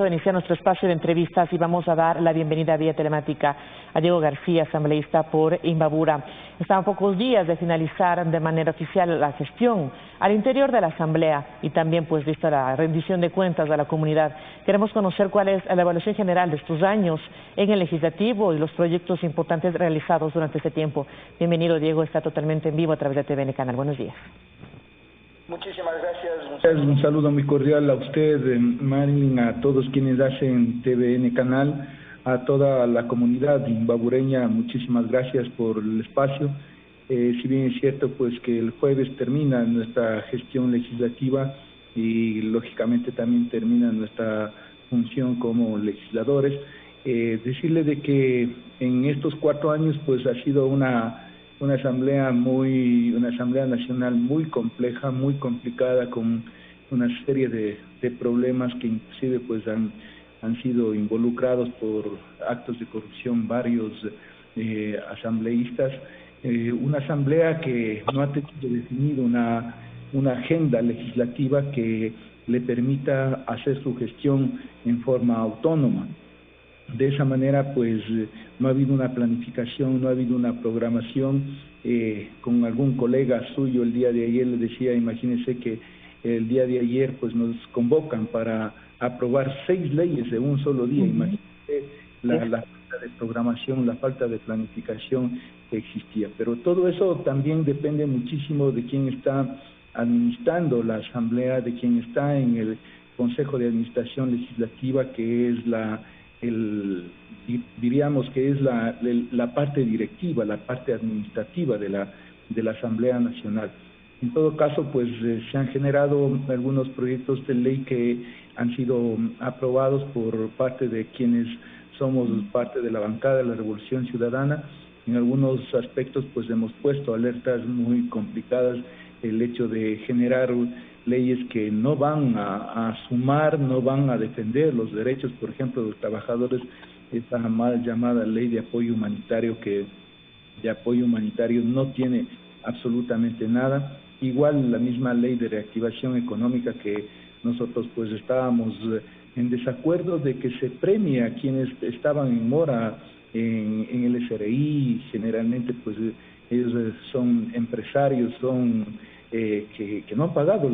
momento de iniciar nuestro espacio de entrevistas y vamos a dar la bienvenida vía telemática a Diego García, asambleísta por Imbabura. Están a pocos días de finalizar de manera oficial la gestión al interior de la Asamblea y también pues vista la rendición de cuentas de la comunidad. Queremos conocer cuál es la evaluación general de estos años en el Legislativo y los proyectos importantes realizados durante este tiempo. Bienvenido, Diego, está totalmente en vivo a través de TVN Canal. Buenos días. Muchísimas gracias. Un saludo muy cordial a usted, Marilyn, a todos quienes hacen TVN Canal, a toda la comunidad imbabureña. Muchísimas gracias por el espacio. Si bien es cierto pues que el jueves termina nuestra gestión legislativa y lógicamente también termina nuestra función como legisladores, decirle de que en estos 4 años pues ha sido una asamblea nacional muy compleja, muy complicada, con una serie de problemas que inclusive pues han sido involucrados por actos de corrupción varios asambleístas. Una asamblea que no ha tenido definido una agenda legislativa que le permita hacer su gestión en forma autónoma. De esa manera, pues, no ha habido una planificación, no ha habido una programación. Con algún colega suyo el día de ayer le decía, imagínense que el día de ayer, pues, nos convocan para aprobar 6 leyes de un solo día. Imagínense la falta de programación, la falta de planificación que existía. Pero todo eso también depende muchísimo de quién está administrando la asamblea, de quién está en el Consejo de Administración Legislativa, que es diríamos que es la parte directiva, la parte administrativa de la Asamblea Nacional. En todo caso, pues se han generado algunos proyectos de ley que han sido aprobados por parte de quienes somos parte de la bancada de la Revolución Ciudadana. En algunos aspectos, pues hemos puesto alertas muy complicadas, el hecho de generar leyes que no van a sumar, no van a defender los derechos, por ejemplo, de los trabajadores, esta mal llamada ley de apoyo humanitario, que de apoyo humanitario no tiene absolutamente nada. Igual la misma ley de reactivación económica, que nosotros pues estábamos en desacuerdo de que se premie a quienes estaban en mora en el SRI. Generalmente pues ellos son empresarios, son que no han pagado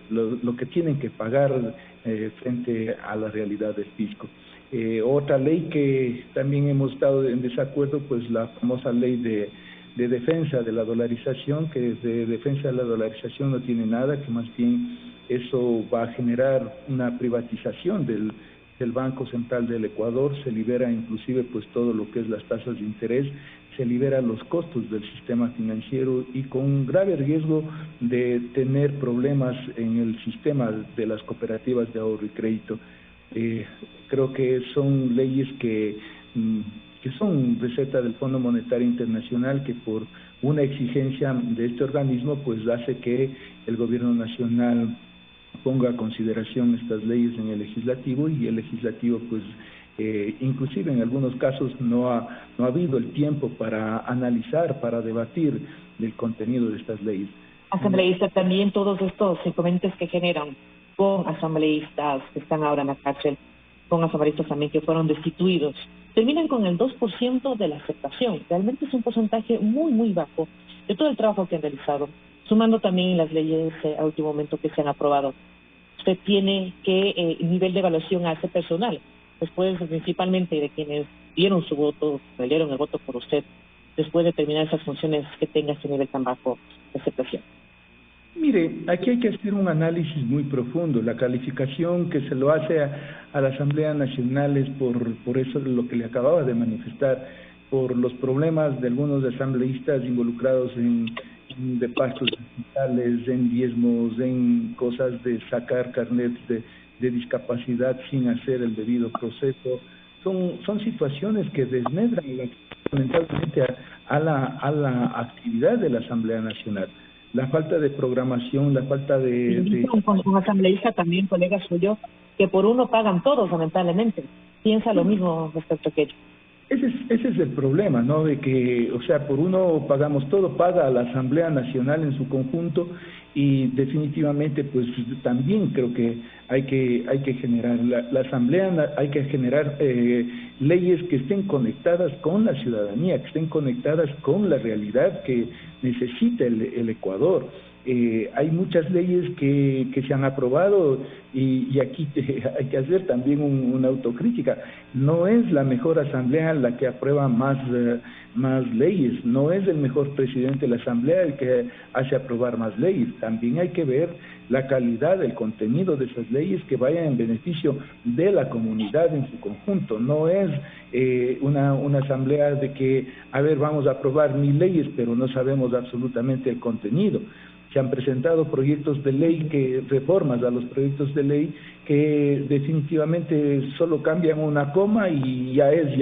lo que tienen que pagar frente a la realidad del fisco. Otra ley que también hemos estado en desacuerdo, pues la famosa ley de defensa de la dolarización, que de defensa de la dolarización no tiene nada, que más bien eso va a generar una privatización del Banco Central del Ecuador. Se libera inclusive pues todo lo que es las tasas de interés, se liberan los costos del sistema financiero y con un grave riesgo de tener problemas en el sistema de las cooperativas de ahorro y crédito. Creo que son leyes que son receta del Fondo Monetario Internacional, que por una exigencia de este organismo pues hace que el gobierno nacional ponga a consideración estas leyes en el legislativo, y el legislativo pues inclusive en algunos casos no ha habido el tiempo para analizar, para debatir el contenido de estas leyes. Asambleísta, también todos estos inconvenientes que generan con asambleístas que están ahora en la cárcel, con asambleístas también que fueron destituidos, terminan con el 2% de la aceptación. Realmente es un porcentaje muy, muy bajo de todo el trabajo que han realizado, sumando también las leyes a último momento que se han aprobado. Usted tiene que nivel de evaluación a ese personal, después principalmente de quienes dieron su voto, dieron el voto por usted, después de terminar esas funciones, que tenga ese nivel tan bajo de aceptación. Mire, aquí hay que hacer un análisis muy profundo. La calificación que se lo hace a la Asamblea Nacional es por eso lo que le acababa de manifestar, por los problemas de algunos asambleístas involucrados en despachos digitales, en diezmos, en cosas de sacar carnets de discapacidad sin hacer el debido proceso. Son situaciones que desmedran fundamentalmente a la actividad de la Asamblea Nacional. La falta de programación, la falta de... Un asambleísta también, colega suyo, que por uno pagan todos, lamentablemente. ¿Piensa lo mismo respecto a aquello? ese es el problema, ¿no? De que, o sea, por uno pagamos todo, paga a la Asamblea Nacional en su conjunto, y definitivamente pues también creo que hay que generar la Asamblea, hay que generar leyes que estén conectadas con la ciudadanía, que estén conectadas con la realidad que necesita el Ecuador. Hay muchas leyes que se han aprobado, y aquí hay que hacer también una autocrítica. No es la mejor asamblea la que aprueba más leyes, no es el mejor presidente de la asamblea el que hace aprobar más leyes. También hay que ver la calidad, el contenido de esas leyes que vayan en beneficio de la comunidad en su conjunto. No es una asamblea de que, a ver, vamos a aprobar 1000 leyes, pero no sabemos absolutamente el contenido. Se han presentado proyectos de ley, reformas a los proyectos de ley que definitivamente solo cambian una coma y ya es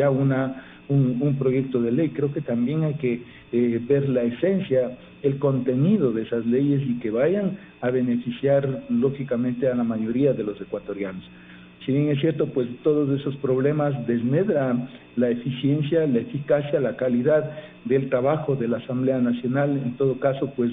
un proyecto de ley. Creo que también hay que ver la esencia, el contenido de esas leyes, y que vayan a beneficiar lógicamente a la mayoría de los ecuatorianos. Si bien es cierto, pues todos esos problemas desmedran la eficiencia, la eficacia, la calidad del trabajo de la Asamblea Nacional. En todo caso, pues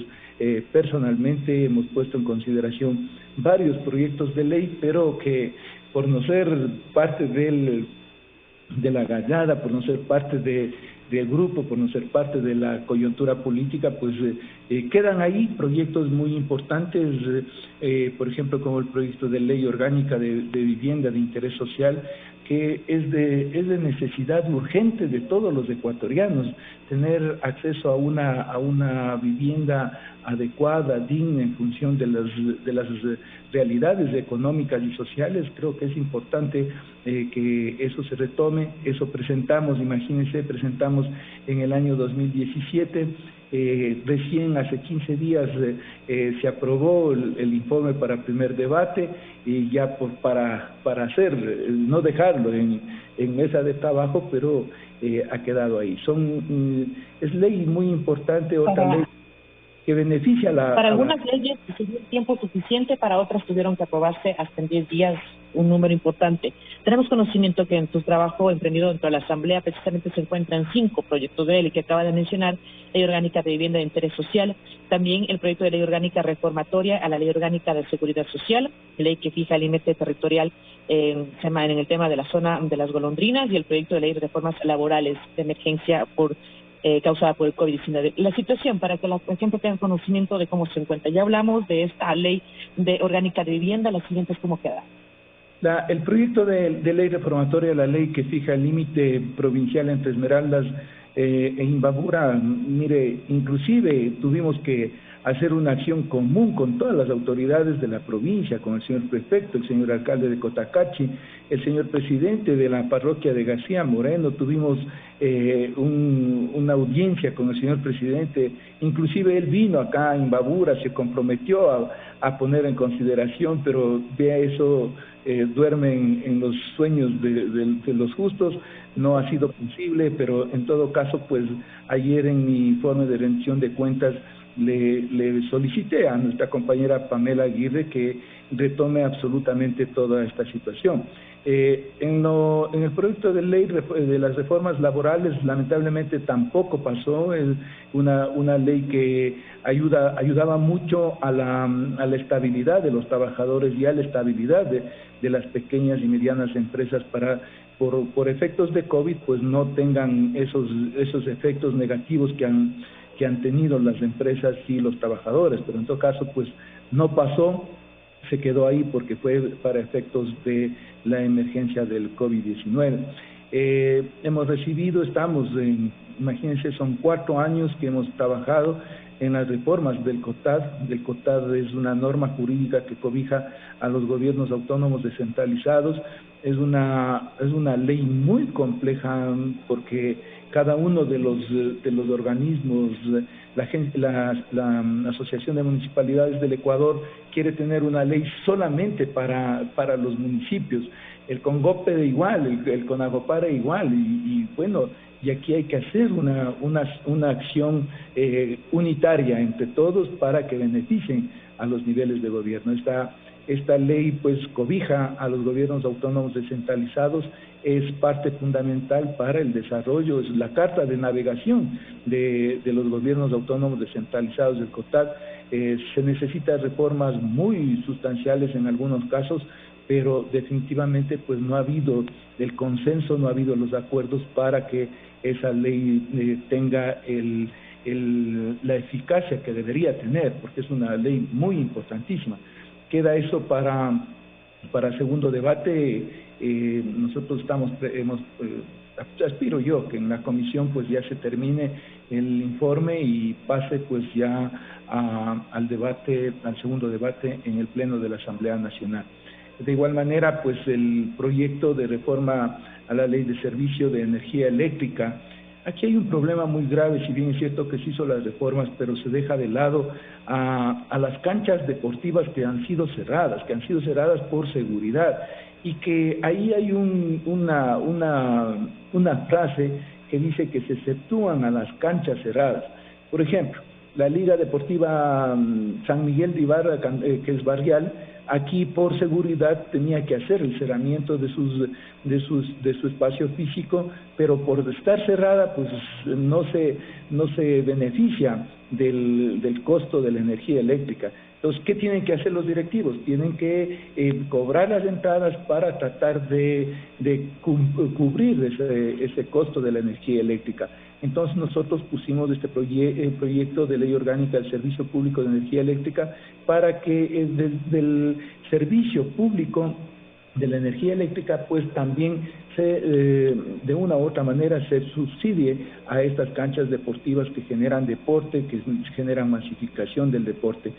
personalmente hemos puesto en consideración varios proyectos de ley, pero que por no ser parte de la gallada, por no ser parte del grupo, por no ser parte de la coyuntura política, pues quedan ahí proyectos muy importantes, por ejemplo, como el proyecto de ley orgánica de vivienda de interés social, que es de necesidad urgente de todos los ecuatorianos, tener acceso a una vivienda adecuada, digna, en función de las realidades económicas y sociales. Creo que es importante que eso se retome. Eso presentamos, imagínense, presentamos en el año 2017, recién hace 15 días se aprobó el informe para primer debate, y ya para hacer, no dejarlo en mesa de trabajo, pero ha quedado ahí. Es ley muy importante, otra ley que beneficia Para algunas leyes se dio tiempo suficiente, para otras tuvieron que aprobarse hasta en 10 días, un número importante. Tenemos conocimiento que en tu trabajo emprendido dentro de la Asamblea precisamente se encuentran 5 proyectos de ley que acaba de mencionar: Ley Orgánica de Vivienda de Interés Social, también el proyecto de Ley Orgánica reformatoria a la Ley Orgánica de Seguridad Social, ley que fija el límite territorial en el tema de la zona de las golondrinas, y el proyecto de Ley de Reformas Laborales de Emergencia causada por el COVID-19. La situación, para que la gente tenga conocimiento de cómo se encuentra. Ya hablamos de esta ley orgánica de vivienda, la siguiente es cómo queda. El proyecto de ley reformatoria, la ley que fija el límite provincial entre Esmeraldas e Imbabura, mire, inclusive tuvimos que hacer una acción común con todas las autoridades de la provincia, con el señor prefecto, el señor alcalde de Cotacachi, el señor presidente de la parroquia de García Moreno. Tuvimos una audiencia con el señor presidente, inclusive él vino acá a Imbabura, se comprometió a poner en consideración, pero vea eso, duerme en los sueños de los justos. No ha sido posible, pero en todo caso, pues ayer en mi informe de rendición de cuentas le solicité a nuestra compañera Pamela Aguirre que retome absolutamente toda esta situación. En el proyecto de ley de las reformas laborales, lamentablemente tampoco pasó. Una ley que ayudaba mucho a la estabilidad de los trabajadores y a la estabilidad de las pequeñas y medianas empresas, para por efectos de COVID pues no tengan esos efectos negativos que han tenido las empresas y los trabajadores. Pero en todo caso pues no pasó, se quedó ahí porque fue para efectos de la emergencia del COVID-19. Imagínense, son 4 años que hemos trabajado en las reformas del COTAD. El COTAD es una norma jurídica que cobija a los gobiernos autónomos descentralizados. Es una ley muy compleja, porque cada uno de los organismos, la Asociación de Municipalidades del Ecuador quiere tener una ley solamente para los municipios. El CONGOPE igual, el CONAGOPARE igual, y bueno, y aquí hay que hacer una acción unitaria entre todos para que beneficien a los niveles de gobierno. Esta ley pues cobija a los gobiernos autónomos descentralizados, es parte fundamental para el desarrollo, es la carta de navegación de los gobiernos autónomos descentralizados del COTAD. Se necesitan reformas muy sustanciales en algunos casos, pero definitivamente pues no ha habido el consenso, no ha habido los acuerdos para que esa ley tenga la eficacia que debería tener, porque es una ley muy importantísima. Queda eso para segundo debate. Nosotros aspiro yo que en la comisión pues ya se termine el informe y pase pues ya al segundo debate en el Pleno de la Asamblea Nacional. De igual manera, pues el proyecto de reforma a la Ley de Servicio de Energía Eléctrica, aquí hay un problema muy grave, si bien es cierto que se hizo las reformas, pero se deja de lado a las canchas deportivas que han sido cerradas por seguridad, y que ahí hay una frase que dice que se exceptúan a las canchas cerradas. Por ejemplo, la Liga Deportiva San Miguel de Ibarra, que es barrial, aquí por seguridad tenía que hacer el cerramiento de su espacio físico, pero por estar cerrada pues no se beneficia del costo de la energía eléctrica. Entonces, ¿qué tienen que hacer los directivos? Tienen que cobrar las entradas para tratar de cubrir ese costo de la energía eléctrica. Entonces nosotros pusimos este proyecto de ley orgánica del Servicio Público de Energía Eléctrica para que del servicio público de la energía eléctrica pues también de una u otra manera se subsidie a estas canchas deportivas que generan deporte, que generan masificación del deporte.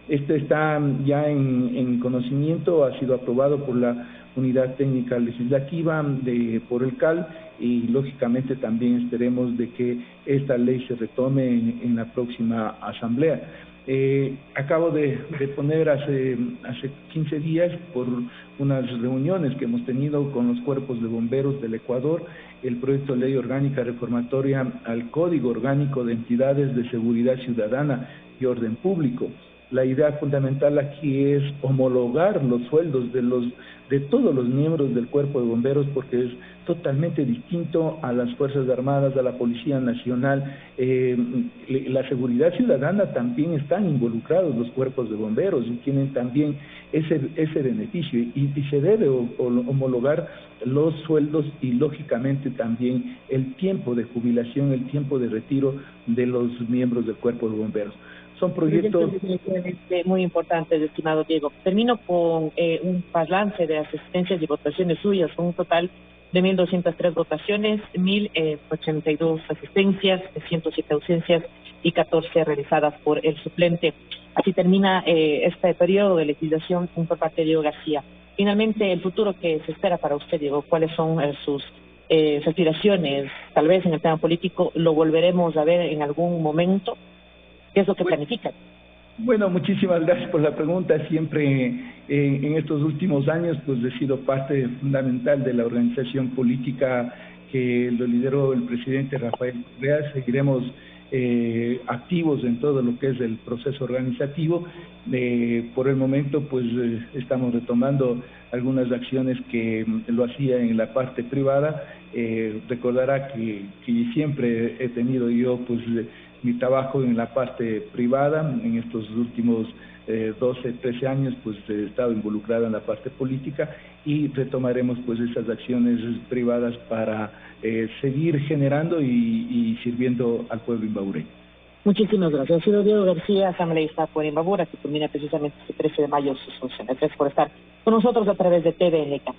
Este está ya en conocimiento, ha sido aprobado por la Unidad Técnica Legislativa por el CAL, y lógicamente también esperemos de que esta ley se retome en la próxima asamblea. Acabo de poner hace 15 días, por unas reuniones que hemos tenido con los cuerpos de bomberos del Ecuador, el proyecto de ley orgánica reformatoria al Código Orgánico de Entidades de Seguridad Ciudadana y Orden Público. La idea fundamental aquí es homologar los sueldos de todos los miembros del Cuerpo de Bomberos, porque es totalmente distinto a las Fuerzas Armadas, a la Policía Nacional. La seguridad ciudadana también están involucrados los cuerpos de bomberos y tienen también ese beneficio, y se debe homologar los sueldos y lógicamente también el tiempo de jubilación, el tiempo de retiro de los miembros del Cuerpo de Bomberos. Son proyectos muy importantes, estimado Diego. Termino con un balance de asistencias y votaciones suyas, con un total de 1.203 votaciones, 1.082 asistencias, 107 ausencias y 14 realizadas por el suplente. Así termina este periodo de legislación por parte de Diego García. Finalmente, el futuro que se espera para usted, Diego, ¿cuáles son sus aspiraciones? Tal vez en el tema político lo volveremos a ver en algún momento. ¿Qué es lo que planifican? Bueno, muchísimas gracias por la pregunta. Siempre en estos últimos años pues he sido parte fundamental de la organización política que lo lideró el presidente Rafael Correa. Seguiremos activos en todo lo que es el proceso organizativo. Por el momento pues estamos retomando algunas acciones que lo hacía en la parte privada. Recordará que siempre he tenido yo pues mi trabajo en la parte privada. En estos últimos 12, 13 años pues he estado involucrado en la parte política, y retomaremos pues esas acciones privadas para seguir generando y sirviendo al pueblo imbabureño. Muchísimas gracias. Ha sido Diego García, asambleísta por Imbabura, que culmina precisamente este 13 de mayo sus funciones. Gracias por estar con nosotros a través de TVNK.